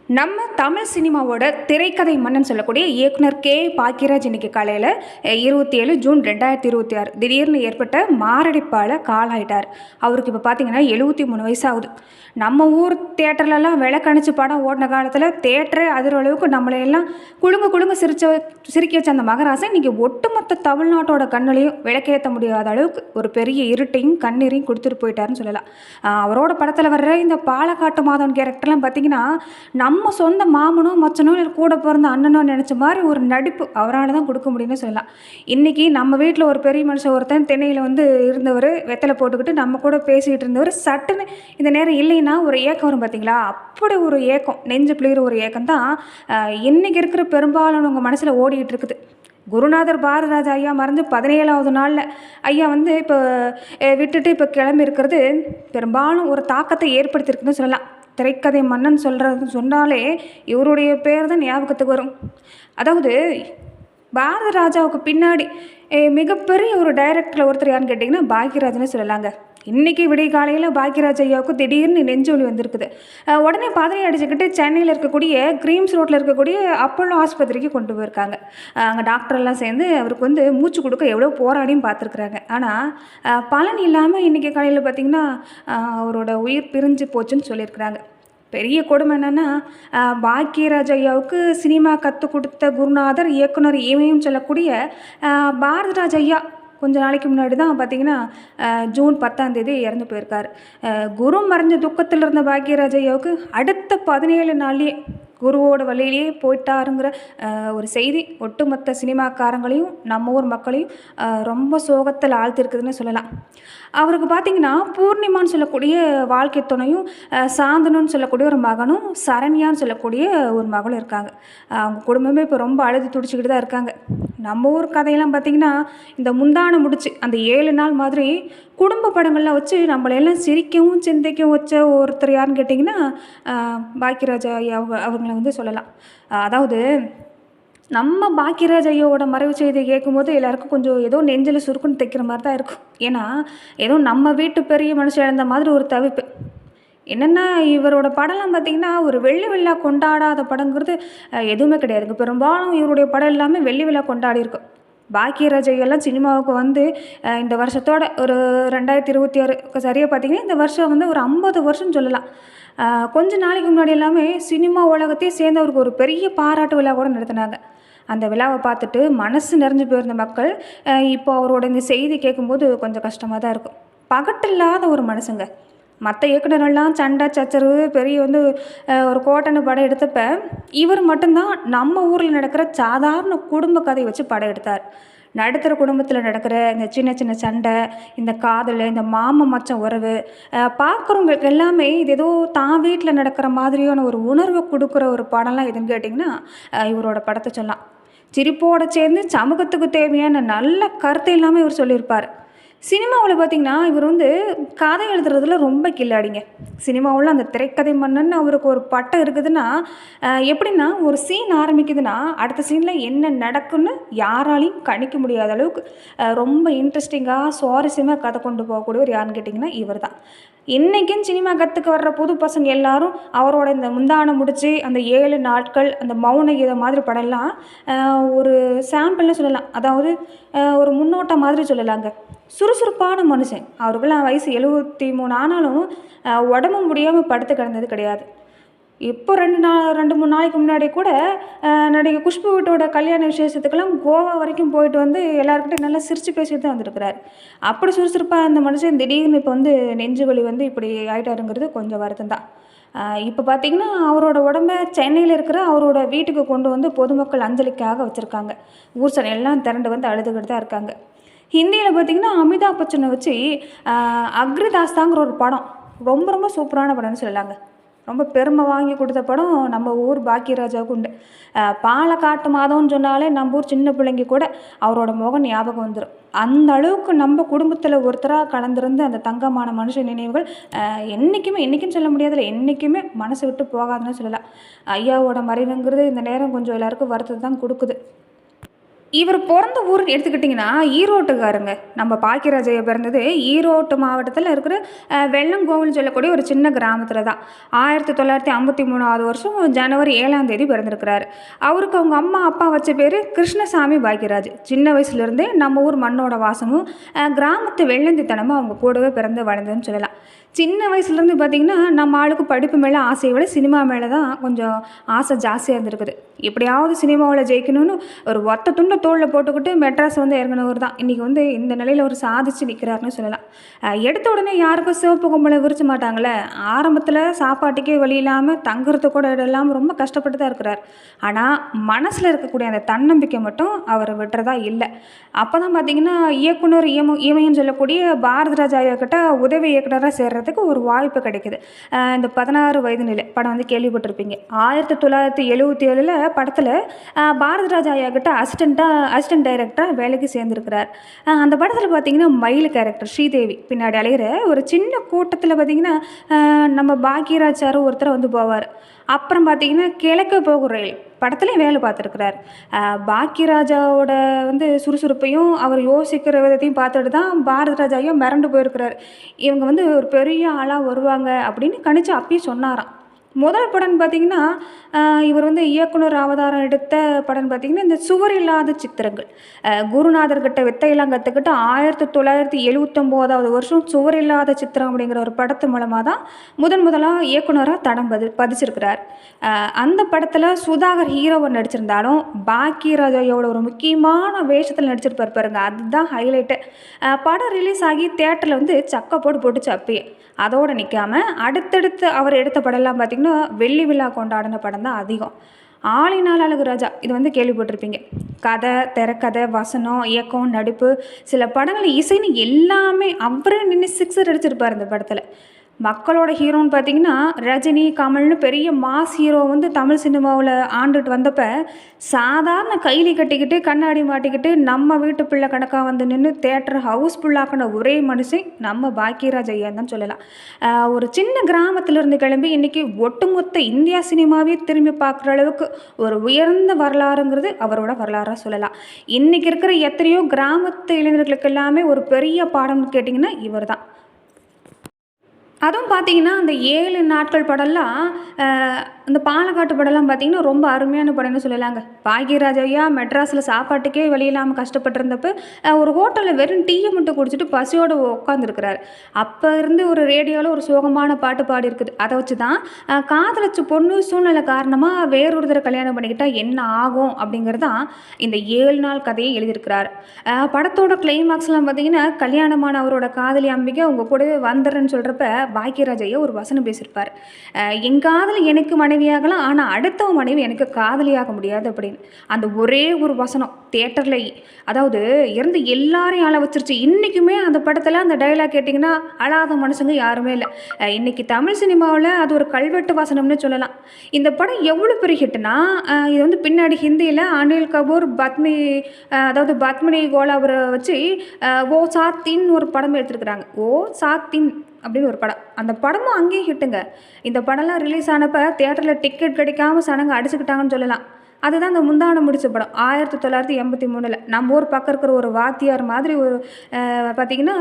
நம்ம தமிழ் சினிமாவோட திரைக்கதை மன்னன் சொல்லக்கூடிய இயக்குனர் கே பாக்கியராஜ் இன்னைக்கு காலையில் 27 ஜூன் 2026 திடீர்னு ஏற்பட்ட மாரடைப்பால் காலாயிட்டார். அவருக்கு இப்போ பார்த்தீங்கன்னா 73 வயசாகுது. நம்ம ஊர் தேட்டர்லலாம் விளக்கணிச்சு படம் ஓடின காலத்தில் தேட்டரே அதிர அளவுக்கு நம்மளையெல்லாம் குலுங்க சிரிக்க வச்ச அந்த மகராசன் இன்றைக்கி ஒட்டுமொத்த தமிழ்நாட்டோட கண்ணிலையும் விளக்கேற்ற முடியாத அளவுக்கு ஒரு பெரிய இருட்டையும் கண்ணீரையும் கொடுத்துட்டு போயிட்டாருன்னு சொல்லலாம். அவரோட படத்தில் வர்ற இந்த பாலக்காட்டு மாதவன் கேரக்டர்லாம் பார்த்திங்கன்னா நம்ம சொந்த மாமனோ மச்சனோ இல்லை கூட பிறந்த அண்ணனோ நினச்ச மாதிரி ஒரு நடிப்பு அவரால் தான் கொடுக்க முடியும்னு சொல்லலாம். இன்றைக்கி நம்ம வீட்டில் ஒரு பெரிய மனுஷன் ஒருத்தன் தென்னையில் இருந்தவர் வெத்தலை போட்டுக்கிட்டு நம்ம கூட பேசிக்கிட்டு இருந்தவர் சட்டுன்னு இந்த நேரம் இல்லைன்னா ஒரு ஏக்கம் வரும் பார்த்தீங்களா? அப்படி ஒரு ஏக்கம், நெஞ்சு பிள்ளைகிற ஒரு ஏக்கம் தான் இன்றைக்கி இருக்கிற பெரும்பாலான உங்கள் மனசில் ஓடிக்கிட்டு இருக்குது. குருநாதர் பாரதிராஜா ஐயா மறைஞ்சு 17வது நாளில் ஐயா இப்போ விட்டுட்டு இப்போ கிளம்பி இருக்கிறது பெரும்பாலும் ஒரு தாக்கத்தை ஏற்படுத்தியிருக்குன்னு சொல்லலாம். திரைக்கதை மன்னன் சொன்னாலே இவருடைய பேர் தான் ஞாபகத்துக்கு வரும். அதாவது பாரதிராஜாவுக்கு பின்னாடி மிகப்பெரிய ஒரு டைரக்டரில் ஒருத்தர் யாருன்னு கேட்டிங்கன்னா பாக்யராஜ்னு சொல்லலாங்க. இன்றைக்கி விடிய காலையில் பாக்யராஜ் ஐயாவுக்கு திடீர்னு நெஞ்சு வலி வந்திருக்குது. உடனே பதவி அடிச்சுக்கிட்டு சென்னையில் இருக்கக்கூடிய கிரீம்ஸ் ரோட்டில் இருக்கக்கூடிய அப்போலோ ஆஸ்பத்திரிக்கு கொண்டு போயிருக்காங்க. அங்கே டாக்டரெல்லாம் சேர்ந்து அவருக்கு மூச்சு கொடுக்க எவ்வளோ போராடியும் பார்த்துருக்குறாங்க. ஆனால் பலன் இல்லாமல் இன்றைக்கி காலையில் பார்த்திங்கன்னா அவரோட உயிர் பிரிஞ்சு போச்சுன்னு சொல்லியிருக்கிறாங்க. பெரிய கொடுமை என்னென்னா பாக்யராஜ் ஐயாவுக்கு சினிமா கற்றுக் கொடுத்த குருநாதர் இயக்குனர் இவனையும் சொல்லக்கூடிய பாரதிராஜ் ஐயா கொஞ்சம் நாளைக்கு முன்னாடி தான் பார்த்திங்கன்னா ஜூன் 10 இறந்து போயிருக்கார். குரு மறைஞ்ச துக்கத்தில் இருந்த பாக்யராஜ் ஐயாவுக்கு அடுத்த 17 நாள்லேயே குருவோட வழியிலேயே போயிட்டாருங்கிற ஒரு செய்தி ஒட்டுமொத்த சினிமாக்காரங்களையும் நம்ம ஊர் மக்களையும் ரொம்ப சோகத்தில் ஆழ்த்திருக்குதுன்னு சொல்லலாம். அவருக்கு பார்த்திங்கன்னா பூர்ணிமான்னு சொல்லக்கூடிய வாழ்க்கை துணையும் சாந்தனுன்னு சொல்லக்கூடிய ஒரு மகனும் சரண்யான்னு சொல்லக்கூடிய ஒரு மகளும் இருக்காங்க. அவங்க குடும்பமே இப்போ ரொம்ப அழுது துடிச்சிக்கிட்டு தான் இருக்காங்க. நம்ம ஊர் கதையெல்லாம் பார்த்திங்கன்னா இந்த முந்தானம் முடிச்சு அந்த 7 நாள் மாதிரி குடும்ப படங்கள்லாம் வச்சு நம்மளையெல்லாம் சிரிக்கவும் சிந்திக்கவும் வச்ச ஒருத்தர் யாருன்னு கேட்டிங்கன்னா பாக்யராஜ் ஐயா அவங்கள சொல்லலாம். அதாவது நம்ம பாக்யராஜ் ஐயாவோட மறைவு செய்தியை கேட்கும்போது எல்லாருக்கும் கொஞ்சம் ஏதோ நெஞ்சில் சுருக்குன்னு தைக்கிற மாதிரி தான் இருக்கும். ஏன்னா ஏதோ நம்ம வீட்டு பெரிய மனுஷன் இழந்த மாதிரி ஒரு தவிப்பு. என்னென்னா இவரோட படம்லாம் பார்த்திங்கன்னா ஒரு வெள்ளி விழா கொண்டாடாத படங்கிறது எதுவுமே கிடையாதுங்க. பெரும்பாலும் இவருடைய படம் எல்லாமே வெள்ளி விழா கொண்டாடி இருக்கும். பாக்யராஜ் ஐயெல்லாம் சினிமாவுக்கு இந்த வருஷத்தோட ஒரு 2026 சரியாக பார்த்திங்கன்னா இந்த வருஷம் ஒரு 50 வருஷம்னு சொல்லலாம். கொஞ்ச நாளைக்கு முன்னாடி எல்லாமே சினிமா உலகத்தையே சேர்ந்தவருக்கு ஒரு பெரிய பாராட்டு விழா கூட நடத்தினாங்க. அந்த விழாவை பார்த்துட்டு மனசு நிறைஞ்சு போயிருந்த மக்கள் இப்போ அவரோட இந்த செய்தி கேட்கும்போது கொஞ்சம் கஷ்டமாக தான் இருக்கும். பகட்டில்லாத ஒரு மனுஷங்க. மற்ற இயக்குநர்கள்லாம் சண்டை சச்சரவு பெரிய ஒரு கோட்டனை படம் எடுத்தப்ப இவர் மட்டும்தான் நம்ம ஊரில் நடக்கிற சாதாரண குடும்ப கதையை வச்சு படம் எடுத்தார். நடுத்தர குடும்பத்தில் நடக்கிற இந்த சின்ன சின்ன சண்டை, இந்த காதல், இந்த மாம மச்சம் உறவு பார்க்குறவங்களுக்கு எல்லாமே இது ஏதோ தான் வீட்டில் நடக்கிற மாதிரியான ஒரு உணர்வை கொடுக்குற ஒரு படம்லாம் எதுன்னு கேட்டிங்கன்னா இவரோட படத்தை சொல்லலாம். சிரிப்போடு சேர்ந்து சமூகத்துக்கு தேவையான நல்ல கருத்தை எல்லாமே இவர் சொல்லியிருப்பார். சினிமாவில் பார்த்திங்கன்னா இவர் கதை எழுதுறதுல ரொம்ப கில்லாடிங்க. சினிமாவில் அந்த திரைக்கதை மன்னன் அவருக்கு ஒரு பட்டம் இருக்குதுன்னா எப்படின்னா ஒரு சீன் ஆரம்பிக்குதுன்னா அடுத்த சீனில் என்ன நடக்குன்னு யாராலையும் கணிக்க முடியாத அளவுக்கு ரொம்ப இன்ட்ரெஸ்டிங்காக சுவாரஸ்யமாக கதை கொண்டு போகக்கூடியவர் யாருன்னு கேட்டிங்கன்னா இவர் தான். இன்றைக்கும் சினிமா கற்றுக்க வர்ற புது பசங்க எல்லாரும் அவரோட இந்த முந்தானம் முடித்து அந்த 7 நாட்கள் அந்த மௌன கீதம் மாதிரி படம்லாம் ஒரு சாம்பிள்னு சொல்லலாம். அதாவது ஒரு முன்னோட்டம் மாதிரி சொல்லலாங்க. சுறுசுறுப்பான மனுஷன். அவருக்கெல்லாம் வயசு 73 ஆனாலும் உடம்பு முடியாமல் படுத்து கிடந்தது கிடையாது. இப்போ 2-3 நாளைக்கு முன்னாடி கூட நடிகை குஷ்பு வீட்டோட கல்யாண விசேஷத்துக்கெல்லாம் கோவா வரைக்கும் போயிட்டு எல்லாருக்கிட்டையும் நல்லா சிரித்து பேசிட்டு தான் வந்துருக்கிறார். அப்படி சுறுசுறுப்பாக அந்த மனுஷன் திடீர்னு இப்போ நெஞ்சு வலி இப்படி ஆகிட்டாருங்கிறது கொஞ்சம் வருத்தம் தான். இப்போ பார்த்திங்கன்னா அவரோட உடம்பை சென்னையில் இருக்கிற அவரோட வீட்டுக்கு கொண்டு பொதுமக்கள் அஞ்சலிக்காக வச்சுருக்காங்க. ஊர் சனம் எல்லாம் திரண்டு அழுதுகிட்டு தான் இருக்காங்க. ஹிந்தியில் பார்த்திங்கன்னா அமிதாப் பச்சனை வச்சு அக்ரிதாஸ்தாங்கிற ஒரு படம் ரொம்ப ரொம்ப சூப்பரான படம்னு சொல்லலாங்க. ரொம்ப பெருமை வாங்கி கொடுத்த படம் நம்ம ஊர் பாக்யராஜாவுக்கு உண்டு. பாலக்காட்டு மாதம்னு சொன்னாலே நம்ம ஊர் சின்ன பிள்ளைங்க கூட அவரோட முகம் ஞாபகம் வந்துடும். அந்த அளவுக்கு நம்ம குடும்பத்தில் ஒருத்தராக கலந்துருந்து அந்த தங்கமான மனுஷ நினைவுகள் என்றைக்குன்னு சொல்ல முடியாதுல்ல, என்றைக்குமே மனசை விட்டு போகாதுன்னு சொல்லலாம். ஐயாவோட மறைவுங்கிறது இந்த நேரம் கொஞ்சம் எல்லாருக்கும் வருத்தத்தை தான் கொடுக்குது. இவர் பொறந்த ஊருன்னு எடுத்துக்கிட்டிங்கன்னா ஈரோட்டுக்காரங்க. நம்ம பாக்கியராஜ் ஐயா பிறந்தது ஈரோட்டு மாவட்டத்தில இருக்கிற வெள்ளங்கோவில்னு சொல்லக்கூடிய ஒரு சின்ன கிராமத்தில தான். 1953வது வருஷம் ஜனவரி 7ஆம் தேதி பிறந்திருக்கிறாரு. அவருக்கு அவங்க அம்மா, அப்பா வச்ச பேரு கிருஷ்ணசாமி பாக்கியராஜ். சின்ன வயசுலேருந்தே நம்ம ஊர் மண்ணோட வாசமும், கிராமத்து வெள்ளந்தித்தனமும் அவங்க கூடவே பிறந்து வளர்ந்ததுன்னு சொல்லலாம். சின்ன வயசுலேருந்து பார்த்திங்கன்னா, நம்ம ஆளுக்கு படிப்பு மேலே ஆசையை விட சினிமா மேலே தான் கொஞ்சம் ஆசை ஜாஸ்தியாக இருந்திருக்குது. எப்படியாவது சினிமாவில் ஜெயிக்கணும்னு ஒரு ஒத்த துண்டை தோளில் போட்டுக்கிட்டு மெட்ராஸ் வந்து இறங்கினவர் தான் இன்றைக்கி வந்து இந்த நிலையில் ஒரு சாதிச்சு நிற்கிறாருன்னு சொல்லலாம். எடுத்த உடனே யாருக்கும் சிவப்பு கும்பலை விரிச்ச மாட்டாங்களே. ஆரம்பத்தில் சாப்பாட்டுக்கே வழி இல்லாமல் தங்குறது கூட இடம் இல்லாமல் ரொம்ப கஷ்டப்பட்டு தான் இருக்கிறார். ஆனால் மனசில் இருக்கக்கூடிய அந்த தன்னம்பிக்கை மட்டும் அவரை விட்டுறதா இல்லை. அப்போ தான் பார்த்திங்கன்னா இயக்குனர் இமயன்னு சொல்லக்கூடிய பாரதிராஜா ஐயா கிட்ட உதவி இயக்குனராக சேர்றதுக்கு ஒரு வாய்ப்பு கிடைக்குது. இந்த 16 வயது நிலை படம் வந்து கேள்விப்பட்டிருப்பீங்க. 1977 படத்தில் பாரதிராஜா ஐயா கிட்ட அசிஸ்டன்ட் டைரக்டராக வேலைக்கு சேர்ந்துருக்கிறார். அந்த படத்தில் பார்த்திங்கன்னா மயில் கேரக்டர் ஸ்ரீதேவி பின்னாடி அலைகிற ஒரு சின்ன கூட்டத்தில் பார்த்திங்கன்னா நம்ம பாக்யராஜ் சார் ஒருத்தர் வந்து போவார். அப்புறம் பார்த்திங்கன்னா கிழக்க போகும் ரயில் படத்துலேயும் வேலை பார்த்துருக்குறார். பாக்யராஜாவோட வந்து சுறுசுறுப்பையும் அவர் யோசிக்கிற விதத்தையும் பார்த்துட்டு தான் பாரதிராஜாவையும் மிரண்டு போயிருக்கிறார். இவங்க வந்து ஒரு பெரிய ஆளாக வருவாங்க அப்படின்னு கணிச்சு அப்பயே சொன்னாராம். முதல் படம்னு பார்த்திங்கன்னா இவர் வந்து இயக்குனர் அவதாரம் எடுத்த படம்னு பார்த்திங்கன்னா இந்த சுவர் இல்லாத சித்திரங்கள். குருநாதர்கிட்ட வித்தையெல்லாம் கற்றுக்கிட்டு 1979வது வருஷம் சுவர் இல்லாத சித்திரம் அப்படிங்கிற ஒரு படத்து மூலமாக தான் முதலாக இயக்குனராக தடம் பதிச்சிருக்கிறார். அந்த படத்தில் சுதாகர் ஹீரோவை நடிச்சிருந்தாலும் பாக்யராஜாவோட ஒரு முக்கியமான வேஷத்தில் நடிச்சிருப்பார் பாருங்க. அதுதான் ஹைலைட்டு. படம் ரிலீஸ் ஆகி தேட்டரில் வந்து சக்க போட்டுச்சு அப்பயே. அதோடு நிற்காமல் அடுத்தடுத்து அவர் எடுத்த படம்லாம் பார்த்திங்கன்னா வெள்ளி விழா கொண்டாடின படம் தான் அதிகம். ஆளினால் அழகு ராஜா இது வந்து கேள்விப்பட்டிருப்பீங்க. கதை, திரைக்கதை, வசனம், இயக்கம், நடிப்பு, சில படங்கள் இசைன்னு எல்லாமே அவரே நின்று சிக்ஸர் அடிச்சிருப்பார் இந்த படத்தில். மக்களோட ஹீரோன்னு பார்த்திங்கன்னா ரஜினி, கமல்னு பெரிய மாஸ் ஹீரோ வந்து தமிழ் சினிமாவில் ஆண்டுட்டு வந்தப்போ சாதாரண கைலி கட்டிக்கிட்டு கண்ணாடி மாட்டிக்கிட்டு நம்ம வீட்டு பிள்ளை கணக்காக வந்து நின்று தேட்டர் ஹவுஸ்ஃபுல்லாக்கின ஒரே மனுஷன் நம்ம பாக்யராஜ் ஐயான்னு தான் சொல்லலாம். ஒரு சின்ன கிராமத்திலிருந்து கிளம்பி இன்றைக்கி ஒட்டுமொத்த இந்தியா சினிமாவே திரும்பி பார்க்குற அளவுக்கு ஒரு உயர்ந்த வரலாறுங்கிறது அவரோட வரலாறாக சொல்லலாம். இன்றைக்கி இருக்கிற எத்தனையோ கிராமத்து இளைஞர்களுக்கு எல்லாமே ஒரு பெரிய பாடம்னு கேட்டிங்கன்னா இவர் தான். அதுவும் பார்த்திங்கன்னா அந்த 7 நாட்கள் படம்லாம் இந்த பாலக்காட்டு படம்லாம் பார்த்திங்கன்னா ரொம்ப அருமையான படம்னு சொல்லலாங்க. பாக்யராஜ் ஐயா மெட்ராஸில் சாப்பாட்டுக்கே வழி இல்லாமல் கஷ்டப்பட்டுருந்தப்போ ஒரு ஹோட்டலில் வெறும் டீயை மட்டும் குடிச்சிட்டு பசியோடு உட்காந்துருக்கிறாரு. அப்போ இருந்து ஒரு ரேடியோவில் ஒரு சோகமான பாட்டு பாடி இருக்குது. அதை வச்சு தான் காதலிச்ச பொண்ணு சூழ்நிலை காரணமாக வேறொருத்தரை கல்யாணம் பண்ணிக்கிட்டால் என்ன ஆகும் அப்படிங்கிறது தான் இந்த 7 நாள் கதையை எழுதியிருக்கிறார். படத்தோட கிளைமாக்ஸ்லாம் பார்த்திங்கன்னா கல்யாணமான அவரோட காதலி அம்பிகை அவங்க கூடவே வந்துடுறேன்னு சொல்கிறப்ப பாக்யராஜ் ஐயா ஒரு வசனம் பேசியிருப்பார். என் காதலி எனக்கு மனைவியாகலாம், ஆனால் அடுத்தவன் மனைவி எனக்கு காதலியாக முடியாது அப்படின்னு. அந்த ஒரே ஒரு வசனம் தியேட்டரில் அதாவது இறந்து எல்லாரையும் அழ வச்சிருச்சு. இன்றைக்குமே அந்த படத்தில் அந்த டைலாக் கேட்டிங்கன்னா அழாத மனுஷங்க யாருமே இல்லை. இன்றைக்கி தமிழ் சினிமாவில் அது ஒரு கல்வெட்டு வசனம்னு சொல்லலாம். இந்த படம் எவ்வளோ பெரிய ஹிட்னா இது வந்து பின்னாடி ஹிந்தியில் அனில் கபூர் பத்மினி கோலாபுரை வச்சு ஓ சாத்தின்னு ஒரு படம் எடுத்துருக்குறாங்க. ஓ சாத்தின் அப்படின்னு ஒரு படம். அந்த படமும் அங்கேயும் ஹிட்டுங்க. இந்த படம்லாம் ரிலீஸ் ஆனப்போ தியேட்டரில் டிக்கெட் கிடைக்காமல் சனங்க அடிச்சுக்கிட்டாங்கன்னு சொல்லலாம். அதுதான் அந்த முந்தானம் முடிச்ச படம் 1983 நம்ம ஊர் பக்கம் இருக்கிற ஒரு வாத்தியார் மாதிரி ஒரு பார்த்திங்கன்னா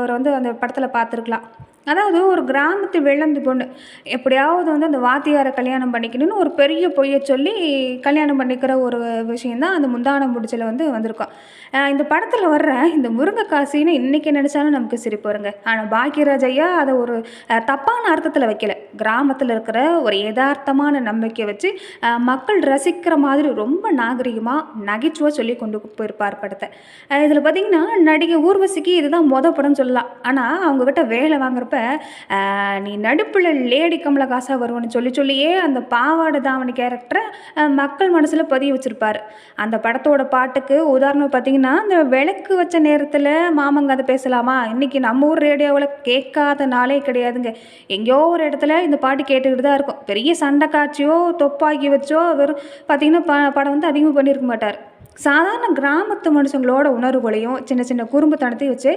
ஒரு வந்து அந்த படத்தில் பார்த்துருக்கலாம். அதாவது ஒரு கிராமத்து வெள்ளந்து பொண்ணு எப்படியாவது வந்து அந்த வாத்தியாரை கல்யாணம் பண்ணிக்கணும்னு ஒரு பெரிய பொய்யை சொல்லி கல்யாணம் பண்ணிக்கிற ஒரு விஷயந்தான் அந்த முந்தானம் முடிச்சில் வந்து வந்திருக்கோம். இந்த படத்தில் வர்ற இந்த முருங்கைக்காசின்னு இன்றைக்கி நினச்சாலும் நமக்கு சிரிப்பு வருங்க. ஆனால் பாக்யராஜ் ஐயா அதை ஒரு தப்பான அர்த்தத்தில் வைக்கல. கிராமத்தில் இருக்கிற ஒரு யதார்த்தமான நம்பிக்கையை வச்சு மக்கள் ரசிக்கிற மாதிரி ரொம்ப நாகரிகமாக நகைச்சுவாக சொல்லி கொண்டு போயிருப்பார் படத்தை. இதில் பார்த்திங்கன்னா நடிகை ஊர்வசிக்கு இதுதான் படம்னு சொல்லலாம். ஆனால் அவங்கக்கிட்ட வேலை வாங்குறப்ப நீ நடுப்புல லேடி கமலஹாசன் வருவன்னு சொல்லியே அந்த பாவாடை தாவணி கேரக்டரை மக்கள் மனசில் பதிய வச்சுருப்பார். அந்த படத்தோட பாட்டுக்கு உதாரணம் பார்த்திங்கன்னா இந்த விளக்கு வச்ச நேரத்தில் மாமங்க அதை பேசலாமா இன்றைக்கி நம்ம ஊர் ரேடியோவில் கேட்காத நாளே கிடையாதுங்க. எங்கேயோ ஒரு இடத்துல இந்த பாட்டு கேட்டுக்கிட்டு தான் இருக்கும். பெரிய சண்டை காட்சியோ தொப்பாக்கி வச்சோ வெறும் பார்த்திங்கன்னா படம் வந்து அதிகமாக பண்ணியிருக்க மாட்டார். சாதாரண கிராமத்து மனுஷங்களோட உணர்வுகளையும் சின்ன சின்ன குறும்புத்தனத்தையும் வச்சு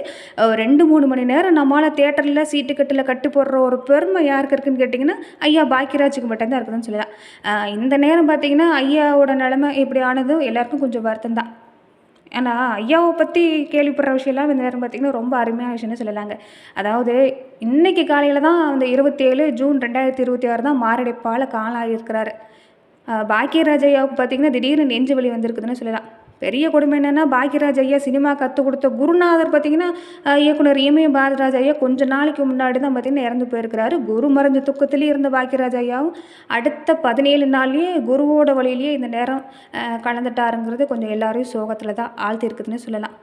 2-3 மணி நேரம் நம்மளால் தேட்டரில் சீட்டுக்கட்டில் கட்டு போடுற ஒரு பெருமை யாருக்கு இருக்குதுன்னு கேட்டிங்கன்னா ஐயா பாக்யராஜுக்கு மட்டும்தான் இருக்குதுன்னு சொல்லலாம். இந்த நேரம் பார்த்திங்கன்னா ஐயாவோட நிலைமை இப்படி ஆனது எல்லாருக்கும் கொஞ்சம் வருத்தம் தான். ஏன்னா ஐயாவை பற்றி கேள்விப்படுற விஷயம்லாம் இந்த நேரம் பார்த்திங்கன்னா ரொம்ப அருமையான விஷயம்னு சொல்லலாங்க. அதாவது இன்னைக்கு காலையில் தான் அந்த 27 ஜூன் 2026 தான் மாரடைப்பால் காலாகியிருக்கிறாரு. பாக்கியராஜ் ஐயாவுக்கு பார்த்திங்கன்னா திடீர்னு நெஞ்சு வலி வந்திருக்குதுன்னு சொல்லலாம். பெரிய கொடுமை என்னென்னா பாக்கியராஜ் ஐயா சினிமா கற்றுக் கொடுத்த குருநாதர் பார்த்திங்கன்னா இயக்குனர் இமயம் பாரதிராஜ் ஐயா கொஞ்ச நாளைக்கு முன்னாடி தான் பார்த்திங்கன்னா இறந்து போயிருக்கிறாரு. குரு மறைஞ்ச துக்கத்திலேயே இருந்த பாக்கியராஜ் ஐயாவும் அடுத்த 17 நாள்லேயே குருவோட வழியிலேயே இந்த நேரம் கலந்துட்டாருங்கிறது கொஞ்சம் எல்லாரையும் சோகத்தில் தான் ஆழ்த்திருக்குதுன்னு சொல்லலாம்.